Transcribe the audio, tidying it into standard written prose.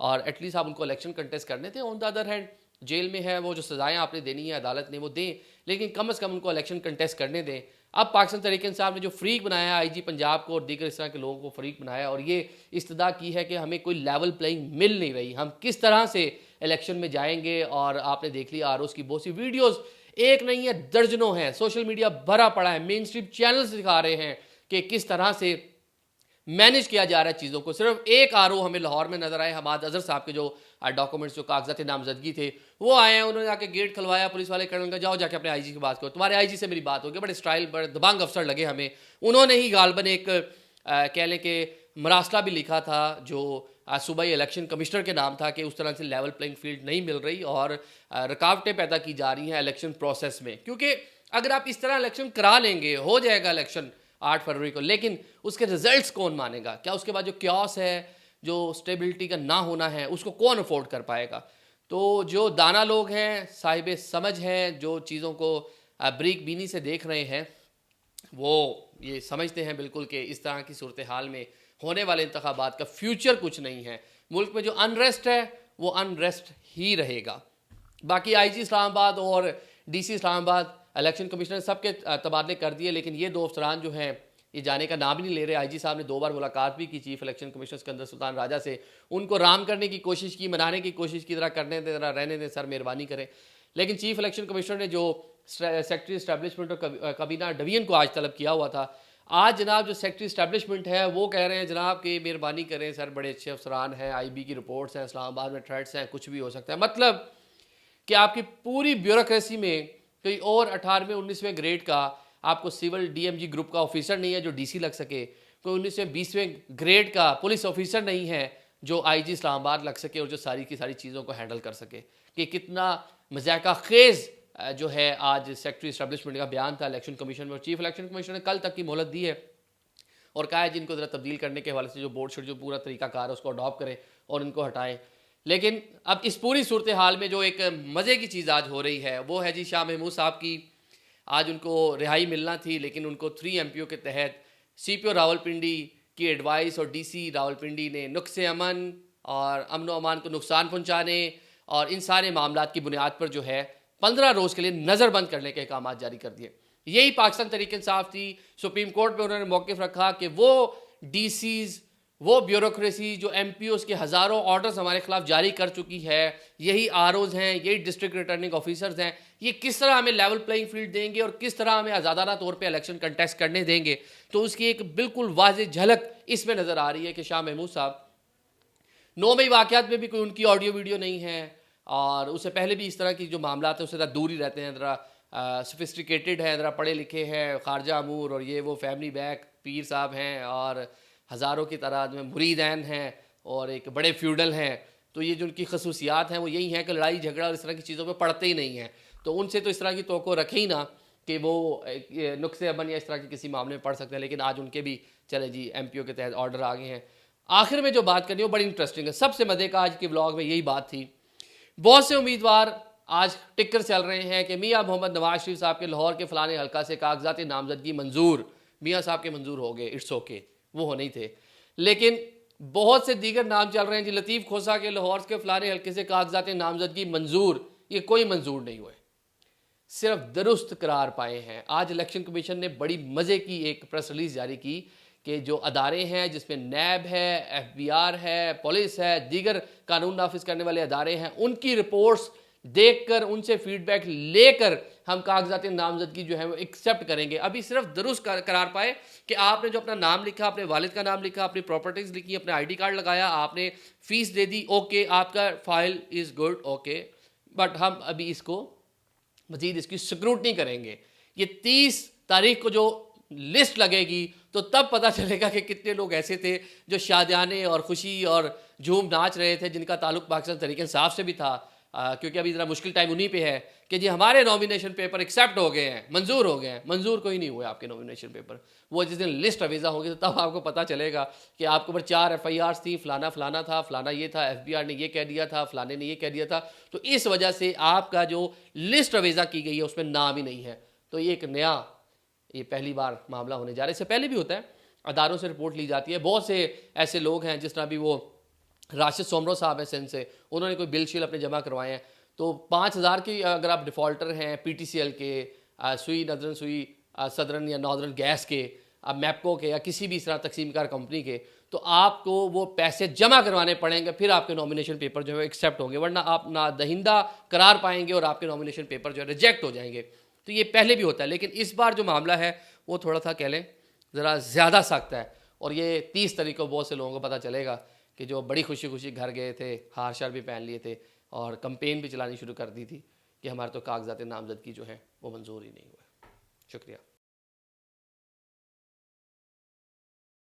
اور at least آپ ان کو الیکشن کنٹیسٹ کرنے تھے. آن دا ادر ہینڈ جیل میں ہے وہ, جو سزائیں آپ نے دینی ہیں عدالت نے وہ دیں, لیکن کم از کم ان کو الیکشن کنٹیسٹ کرنے دیں. اب پاکستان تحریک انصاف نے جو فریق بنایا ہے آئی جی پنجاب کو اور دیگر اس طرح کے لوگوں کو فریق بنایا, اور یہ استدعا کی ہے کہ ہمیں کوئی لیول پلینگ مل نہیں رہی, ہم کس طرح سے الیکشن میں جائیں گے. اور آپ نے دیکھ لیا آر اوز کی بہت سی ویڈیوز, ایک نہیں ہے درجنوں ہیں, سوشل میڈیا بھرا پڑا ہے, مین اسٹریم چینلز دکھا رہے ہیں کہ کس طرح سے مینج کیا جا رہا ہے چیزوں کو. صرف ایک آر او ہمیں لاہور میں نظر آئے, حماد اظہر صاحب کے جو ڈاکومنٹس جو کاغذات نامزدگی تھے وہ آئے ہیں, انہوں نے جا کے گیٹ کھلوایا, پولیس والے کھڑے کا جاؤ جا کے اپنے آئی جی کی بات کرو, تمہارے آئی جی سے میری بات ہوگی. بڑے اسٹائل بڑے دبانگ افسر لگے ہمیں. انہوں نے ہی غالباً ایک کہہ لیں کہ مراسلہ بھی لکھا تھا جو صوبائی الیکشن کمشنر کے نام تھا کہ اس طرح سے لیول پلینگ فیلڈ نہیں مل رہی اور رکاوٹیں پیدا کی جا رہی ہیں الیکشن پروسیس میں. کیونکہ اگر آپ اس طرح الیکشن کرا لیں گے, ہو جائے گا الیکشن 8 فروری کو, لیکن اس کے رزلٹس کون مانے گا؟ کیا اس کے بعد جو کیوس ہے, جو سٹیبلٹی کا نہ ہونا ہے, اس کو کون افورڈ کر پائے گا؟ تو جو دانا لوگ ہیں, صاحب سمجھ ہیں, جو چیزوں کو بریک بینی سے دیکھ رہے ہیں, وہ یہ سمجھتے ہیں بالکل کہ اس طرح کی صورتحال میں ہونے والے انتخابات کا فیوچر کچھ نہیں ہے. ملک میں جو انریسٹ ہے وہ انریسٹ ہی رہے گا. باقی آئی جی اسلام آباد اور ڈی سی اسلام آباد الیکشن کمشنر سب کے تبادلے کر دیے, لیکن یہ 2 افسران جو ہیں یہ جانے کا نام ہی نہیں لے رہے. آئی جی صاحب نے 2 بار ملاقات بھی کی چیف الیکشن کمشنر سکندر سلطان راجہ سے, ان کو رام کرنے کی کوشش کی, منانے کی کوشش کی, ذرا کرنے دیں, ذرا رہنے دیں سر, مہربانی کریں. لیکن چیف الیکشن کمشنر نے جو سیکٹری اسٹیبلشمنٹ اور کابینہ ڈویژن کو آج طلب کیا ہوا تھا, آج جناب جو سیکٹری اسٹیبلشمنٹ ہے وہ کہہ رہے ہیں جناب کہ مہربانی کریں سر, بڑے اچھے افسران ہیں, آئی بی کی رپورٹس ہیں, اسلام آباد میں تھریٹس ہیں, کچھ بھی ہو سکتا ہے. مطلب کہ آپ کی پوری بیوروکریسی میں کوئی اور 18ویں 19ویں گریڈ کا آپ کو civil D M G group کا آفیسر نہیں ہے جو ڈی سی لگ سکے, کوئی 19ویں 20ویں گریڈ کا پولیس آفیسر نہیں ہے جو آئی جی اسلام آباد لگ سکے اور جو ساری کی ساری چیزوں کو ہینڈل کر سکے. کہ کتنا مذائقہ خیز جو ہے آج سیکٹری اسٹیبلشمنٹ کا بیان تھا الیکشن کمیشن میں, اور چیف الیکشن کمیشن نے کل تک کی مہلت دی ہے اور کہا ہے جن کو ذرا تبدیل کرنے کے حوالے سے جو بورڈ شیٹ جو پورا طریقہ کار ہے اس کو اڈاپٹ کریں اور ان کو ہٹائیں. لیکن اب اس پوری صورتحال میں جو ایک مزے کی چیز آج ہو رہی ہے وہ ہے جی شاہ محمود صاحب کی. آج ان کو رہائی ملنا تھی, لیکن ان کو 3 ایم پی او کے تحت سی پی او راولپنڈی کی ایڈوائس اور ڈی سی راولپنڈی نے نقص امن اور امن و امان کو نقصان پہنچانے اور ان سارے معاملات کی بنیاد پر جو ہے 15 روز کے لیے نظر بند کرنے کے احکامات جاری کر دیے. یہی پاکستان تحریک انصاف تھی, سپریم کورٹ پہ انہوں نے موقف رکھا کہ وہ ڈی سیز, وہ بیوروکریسی جو ایم پی اوز کے ہزاروں آرڈرز ہمارے خلاف جاری کر چکی ہے, یہی آر اوز ہیں, یہی ڈسٹرکٹ ریٹرننگ آفیسرز ہیں, یہ کس طرح ہمیں لیول پلینگ فیلڈ دیں گے اور کس طرح ہمیں آزادانہ طور پہ الیکشن کنٹیسٹ کرنے دیں گے. تو اس کی ایک بالکل واضح جھلک اس میں نظر آ رہی ہے کہ شاہ محمود صاحب 9 مئی واقعات میں بھی کوئی ان کی آڈیو ویڈیو نہیں ہے, اور اس سے پہلے بھی اس طرح کی جو معاملات ہیں اس سے ذرا دور ہی رہتے ہیں, ذرا سفسٹیکیٹڈ ہیں, ذرا پڑھے لکھے ہیں, خارجہ امور اور یہ وہ فیملی بیک پیر صاحب ہیں اور ہزاروں کی تعداد میں مریدین ہیں اور ایک بڑے فیوڈل ہیں. تو یہ جو ان کی خصوصیات ہیں وہ یہی ہیں کہ لڑائی جھگڑا اور اس طرح کی چیزوں پہ پڑھتے ہی نہیں ہیں. تو ان سے تو اس طرح کی توقع رکھے ہی نہ کہ وہ نقص امن یا اس طرح کے کسی معاملے میں پڑھ سکتے ہیں. لیکن آج ان کے بھی چلے جی ایم پی او کے تحت آرڈر آ گئے ہیں. آخر میں جو بات کرنی ہے وہ بڑی انٹرسٹنگ ہے, سب سے مزے کا آج کے ولاگ میں یہی بات تھی. بہت سے امیدوار آج ٹکر چل رہے ہیں کہ میاں محمد نواز شریف صاحب کے لاہور کے فلانے حلقہ سے کاغذات نامزدگی منظور, میاں صاحب کے منظور ہو گئے, اٹس اوکے, وہ ہونے ہی تھے. لیکن بہت سے دیگر نام چل رہے ہیں جی لطیف کھوسہ کے لاہور کے فلانے حلقے سے کاغذات نامزدگی منظور, یہ کوئی منظور نہیں ہوئے, صرف درست قرار پائے ہیں. آج الیکشن کمیشن نے بڑی مزے کی ایک پریس ریلیز جاری کی کہ جو ادارے ہیں جس میں نیب ہے, ایف بی آر ہے, پولیس ہے, دیگر قانون نافذ کرنے والے ادارے ہیں, ان کی رپورٹس دیکھ کر ان سے فیڈ بیک لے کر ہم کاغذات نامزدگی جو ہے وہ ایکسیپٹ کریں گے. ابھی صرف درست قرار پائے کہ آپ نے جو اپنا نام لکھا, اپنے والد کا نام لکھا, اپنی پراپرٹیز لکھی, اپنے آئی ڈی کارڈ لگایا, آپ نے فیس دے دی, اوکے, آپ کا file is good, okay, but ہم ابھی اس کو مزید اس کی سکروٹنی کریں گے. یہ 30 تاریخ کو جو لسٹ لگے گی تو تب پتہ چلے گا کہ کتنے لوگ ایسے تھے جو شادیانے اور خوشی اور جھوم ناچ رہے تھے, جن کا تعلق پاکستان تحریک انصاف سے بھی تھا. کیونکہ ابھی ذرا مشکل ٹائم انہی پہ ہے کہ جی ہمارے نومینیشن پیپر ایکسیپٹ ہو گئے ہیں, منظور ہو گئے ہیں. منظور کوئی نہیں ہوئے آپ کے نومینیشن پیپر. وہ جس دن لسٹ اویزا ہوگی تو تب آپ کو پتہ چلے گا کہ آپ کے اوپر 4 ایف آئی آرز تھیں, فلانا فلانا تھا, فلانا یہ تھا, ایف بی آر نے یہ کہہ دیا تھا, فلانے نے یہ کہہ دیا تھا. تو اس وجہ سے آپ کا جو لسٹ اویزا کی گئی ہے اس میں نام ہی نہیں ہے. تو یہ ایک نیا, یہ پہلی بار معاملہ ہونے جا رہا ہے. اس سے پہلے بھی ہوتا ہے, اداروں سے رپورٹ لی جاتی ہے. بہت سے ایسے لوگ ہیں جس طرح بھی وہ راشد سومرو صاحب ہیں سندھ سے، انہوں نے کوئی بل شیل اپنے جمع کروائے ہیں، تو 5,000 کی اگر آپ ڈیفالٹر ہیں پی ٹی سی ایل کے، سوئی ندرن سوئی صدرن یا ناردرن گیس کے، میپکو کے، یا کسی بھی اس طرح تقسیم کار کمپنی کے، تو آپ کو وہ پیسے جمع کروانے پڑیں گے، پھر آپ کے نامینیشن پیپر جو ہے ایکسیپٹ ہوں گے، ورنہ آپ نہ دہندہ قرار پائیں گے اور آپ کے نامینیشن پیپر جو ہے ریجیکٹ ہو جائیں گے۔ تو یہ پہلے بھی ہوتا ہے، لیکن اس بار جو معاملہ ہے وہ تھوڑا سا کہہ لیں ذرا زیادہ سخت ہے، اور یہ 30 تاریخ کو بہت سے لوگوں کو پتہ چلے گا کہ جو بڑی خوشی خوشی گھر گئے تھے، ہار شار بھی پہن لیے تھے اور کمپین بھی چلانی شروع کر دی تھی کہ ہمارے تو کاغذات نامزدگی جو ہیں وہ منظور ہی نہیں ہوئے۔ شکریہ۔